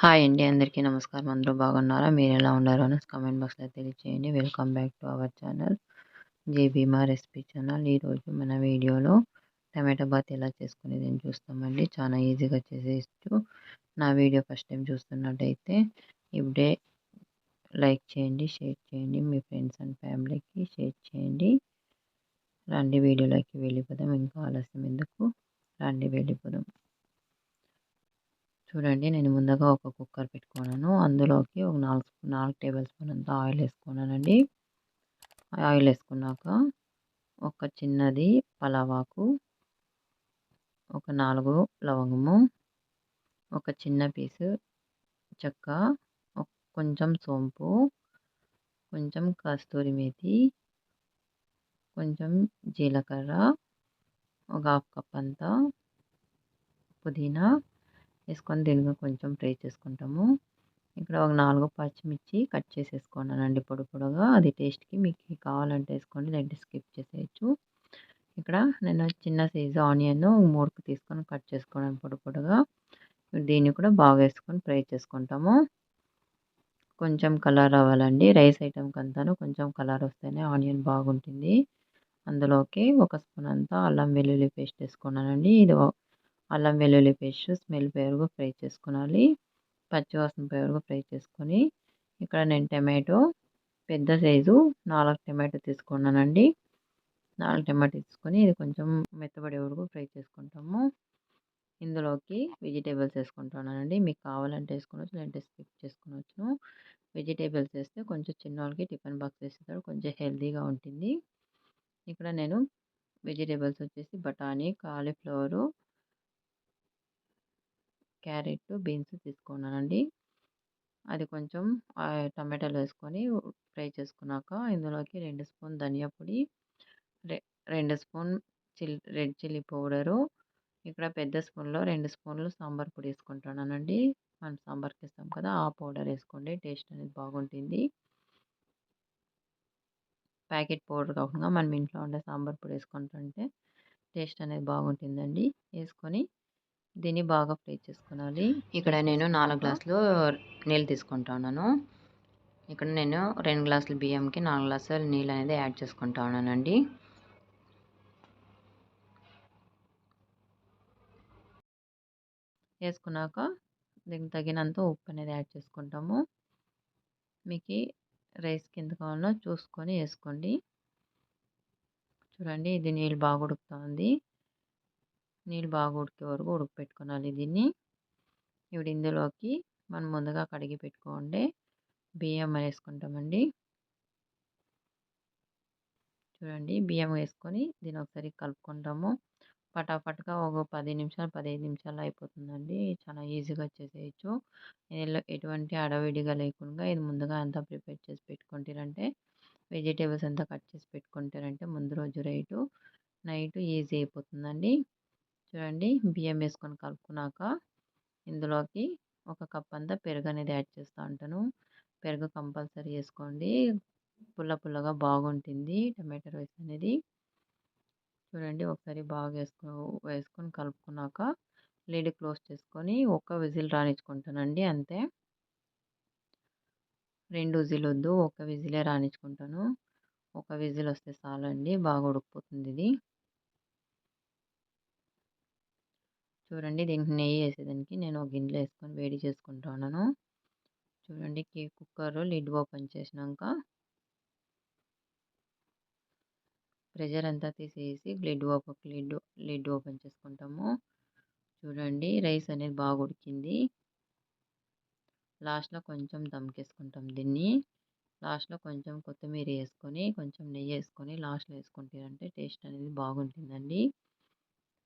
Hi అండి. అందరికీ నమస్కారం. అందరూ బాగున్నారా? మీరెలా ఉన్నారో అనేసి కామెంట్ బాక్స్‌లో తెలియచేయండి. Welcome back to our channel జై భీమా రెసిపీ ఛానల్. ఈరోజు మన వీడియోలో టమాటో బాత్ ఎలా చేసుకునేది అని చూస్తామండి. చాలా ఈజీగా చేసేయచ్చు. నా వీడియో ఫస్ట్ టైం చూస్తున్నట్టయితే ఇప్పుడే లైక్ చేయండి, షేర్ చేయండి. మీ ఫ్రెండ్స్ అండ్ ఫ్యామిలీకి షేర్ చేయండి. రండి వీడియోలోకి వెళ్ళిపోదాం. ఇంకా ఆలస్యం ఎందుకు, రండి వెళ్ళిపోదాం. చూడండి, నేను ముందుగా ఒక కుక్కర్ పెట్టుకున్నాను. అందులోకి ఒక 4 టేబుల్ స్పూన్ అంత ఆయిల్ వేసుకున్నానండి. ఆయిల్ వేసుకున్నాక ఒక చిన్నది పలావాకు, ఒక 4 లవంగము, ఒక చిన్న పీసు చెక్క, కొంచెం సోంపు, కొంచెం కస్తూరి మేతి, కొంచెం జీలకర్ర, ఒక హాఫ్ కప్ అంతా పుదీనా వేసుకొని దీనిగా కొంచెం ఫ్రై చేసుకుంటాము. ఇక్కడ ఒక 4 పచ్చిమిర్చి కట్ చేసేసుకున్నానండి పొడుగా. అది టేస్ట్‌కి మీకు కావాలంటే వేసుకోండి, లేదంటే స్కిప్ చేసేయచ్చు. ఇక్కడ నేను చిన్న సైజు ఆనియన్ 3 తీసుకొని కట్ చేసుకున్నాను పొడుగా. దీన్ని కూడా బాగా వేసుకొని ఫ్రై చేసుకుంటాము. కొంచెం కలర్ రావాలండి. రైస్ ఐటెంకి అంతాను కొంచెం కలర్ వస్తేనే ఆనియన్ బాగుంటుంది. అందులోకి ఒక స్పూన్ అంతా అల్లం వెల్లుల్లి పేస్ట్ వేసుకున్నానండి. ఇది అల్లం వెల్లుల్లి పేస్ట్ స్మెల్ పోయే వరకు ఫ్రై చేసుకోవాలి. పచ్చివాసన పోయే వరకు ఫ్రై చేసుకొని ఇక్కడ నేను టమాటో పెద్ద సైజు 4 టమాటో తీసుకున్నానండి. 4 టమాటో తీసుకొని ఇది కొంచెం మెత్తబడే వరకు ఫ్రై చేసుకుంటాము. ఇందులోకి వెజిటేబుల్స్ వేసుకుంటున్నానండి. మీకు కావాలంటే వేసుకోవచ్చు, లేదంటే స్కిప్ చేసుకోవచ్చు. వెజిటేబుల్స్ వేస్తే కొంచెం చిన్నవాళ్ళకి టిఫిన్ బాక్స్ వేస్తారు, కొంచెం హెల్తీగా ఉంటుంది. ఇక్కడ నేను వెజిటేబుల్స్ వచ్చేసి బఠానీ, కాలీఫ్లవరు, క్యారెట్, బీన్స్ తీసుకున్నానండి. అది కొంచెం టమాటాలు వేసుకొని ఫ్రై చేసుకున్నాక ఇందులోకి 2 స్పూన్ ధనియా పొడి, 2 స్పూన్ రెడ్ చిల్లీ పౌడరు, ఇక్కడ పెద్ద స్పూన్లో 2 స్పూన్లు సాంబార్ పొడి వేసుకుంటున్నానండి. మనం సాంబార్కి వేస్తాం కదా, ఆ పౌడర్ వేసుకోండి, టేస్ట్ అనేది బాగుంటుంది. ప్యాకెట్ పౌడర్ కాకుండా మనం ఇంట్లో ఉండే సాంబార్ పొడి వేసుకుంటుంటే టేస్ట్ అనేది బాగుంటుందండి. వేసుకొని దీన్ని బాగా ఫ్రై చేసుకోవాలి. ఇక్కడ నేను 4 గ్లాసులు నీళ్ళు తీసుకుంటున్నాను. ఇక్కడ నేను 2 గ్లాసుల బియ్యంకి 4 గ్లాసుల నీళ్ళు అనేది యాడ్ చేసుకుంటా ఉన్నానండి. వేసుకున్నాక దీనికి తగినంత ఉప్పు అనేది యాడ్ చేసుకుంటాము. మీకు రైస్కి ఎంత కావాలో చూసుకొని వేసుకోండి. చూడండి, ఇది నీళ్ళు బాగా ఉడుకుతుంది. నీళ్ళు బాగా ఉడికే వరకు ఉడకపెట్టుకోవాలి దీన్ని. ఇప్పుడు ఇందులోకి మనం ముందుగా కడిగి పెట్టుకోండి బియ్యం వేసుకుంటామండి. చూడండి, బియ్యం వేసుకొని దీన్ని ఒకసారి కలుపుకుంటాము. ఫటాఫట్గా ఒక 10 నిమిషాలు 15 నిమిషాలు అయిపోతుందండి. చాలా ఈజీగా చేసేయచ్చు. ఎటువంటి అడవిడిగా లేకుండా ఇది ముందుగా అంతా ప్రిపేర్ చేసి పెట్టుకుంటారంటే, వెజిటేబుల్స్ అంతా కట్ చేసి పెట్టుకుంటారంటే ముందు రోజు నైట్ ఈజీ అయిపోతుందండి. చూడండి, బియ్యం వేసుకొని కలుపుకున్నాక ఇందులోకి ఒక కప్ అంతా పెరుగు అనేది యాడ్ చేస్తూ ఉంటాను. పెరుగు కంపల్సరీ వేసుకోండి, పుల్లగా బాగుంటుంది టమాటో రైస్ అనేది. చూడండి, ఒకసారి బాగా వేసుకొని కలుపుకున్నాక లిడ్ క్లోజ్ చేసుకొని ఒక విజిల్ రానిచ్చుకుంటానండి. అంతే, 2 విజిల్ వద్దు, ఒక విజిలే రానిచ్చుకుంటాను. ఒక విజిల్ వస్తే చాలండి, బాగా ఉడికిపోతుంది ఇది. చూడండి, దీనికి నెయ్యి వేసేదానికి నేను ఒక గిన్నెలో వేసుకొని వేడి చేసుకుంటున్నాను. చూడండి, కుక్కర్ లిడ్ ఓపెన్ చేసినాక ప్రెషర్ అంతా తీసేసి లిడ్ ఓపెన్ చేసుకుంటాము. చూడండి, రైస్ అనేది బాగా ఉడికింది. లాస్ట్లో కొంచెం దమ్కేసుకుంటాం దీన్ని. లాస్ట్లో కొంచెం కొత్తిమీర వేసుకొని కొంచెం నెయ్యి వేసుకొని లాస్ట్లో వేసుకుంటారంటే టేస్ట్ అనేది బాగుంటుందండి.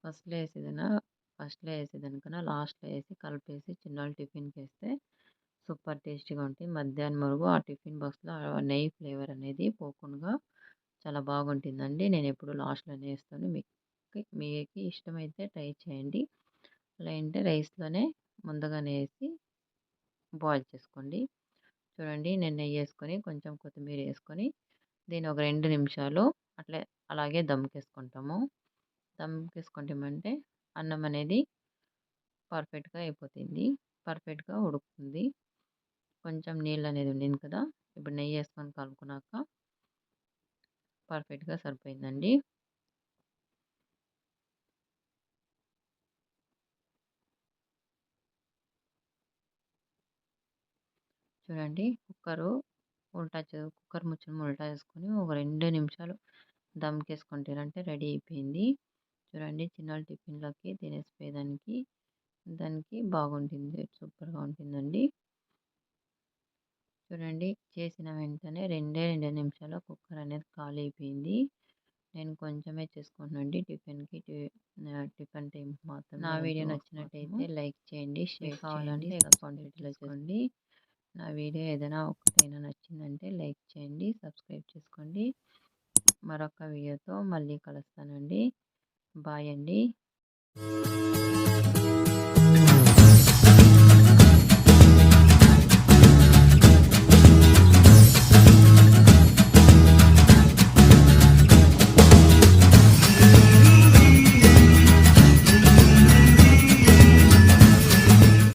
ఫస్ట్లో వేసేదానికన్నా లాస్ట్లో వేసి కలిపేసి చిన్నోళ్ళు టిఫిన్కి వేస్తే సూపర్ టేస్టీగా ఉంటుంది. మధ్యాహ్నం వరకు ఆ టిఫిన్ బాక్స్లో నెయ్యి ఫ్లేవర్ అనేది పోకుండా చాలా బాగుంటుందండి. నేను ఎప్పుడు లాస్ట్లోనే వేస్తాను. మీకు ఇష్టమైతే ట్రై చేయండి, లేదంటే రైస్లోనే ముందుగానే వేసి బాయిల్ చేసుకోండి. చూడండి, నేను నెయ్యి వేసుకొని కొంచెం కొత్తిమీర వేసుకొని దీన్ని ఒక 2 నిమిషాలు అలాగే దమ్కేసుకుంటాము. దమ్కేసుకుంటామంటే అన్నం అనేది పర్ఫెక్ట్గా అయిపోతుంది. పర్ఫెక్ట్‌గా ఉడుకుతుంది. కొంచెం నీళ్ళనేది ఉండింది కదా! ఇప్పుడు నెయ్యేసుకొని కలుపుకున్నాక పర్ఫెక్ట్‌గా సరిపోయిందండి. చూడండి కుక్కర్ ముಚ್ಚడం ఉల్టా చేసుకొని ఒక 2 నిమిషాలు దమ్‌కేసుకుంటారంటే రెడీ అయిపోయింది. చూడండి చిన్నోళ్ళ టిఫిన్‌లోకి తినేసిపోయేదానికి దానికి బాగుంటుంది. సూపర్‌గా ఉంటుందండి. చూడండి చేసిన వెంటనే 2 నిమిషాల్లో కుక్కర్ అనేది ఖాళీ అయిపోయింది. నేను కొంచెమే చేసుకున్నానండి టిఫిన్ టైంకి మాత్రమే. నా వీడియో నచ్చినట్టయితే లైక్ చేయండి, షేర్ చేయండి, సబ్స్క్రైబ్ చేసుకోండి. నా వీడియో ఏదైనా ఒకటైనా నచ్చిందంటే లైక్ చేయండి, సబ్స్క్రైబ్ చేసుకోండి. మరొక వీడియోతో మళ్ళీ కలుస్తానండి. బాయ్ అండి.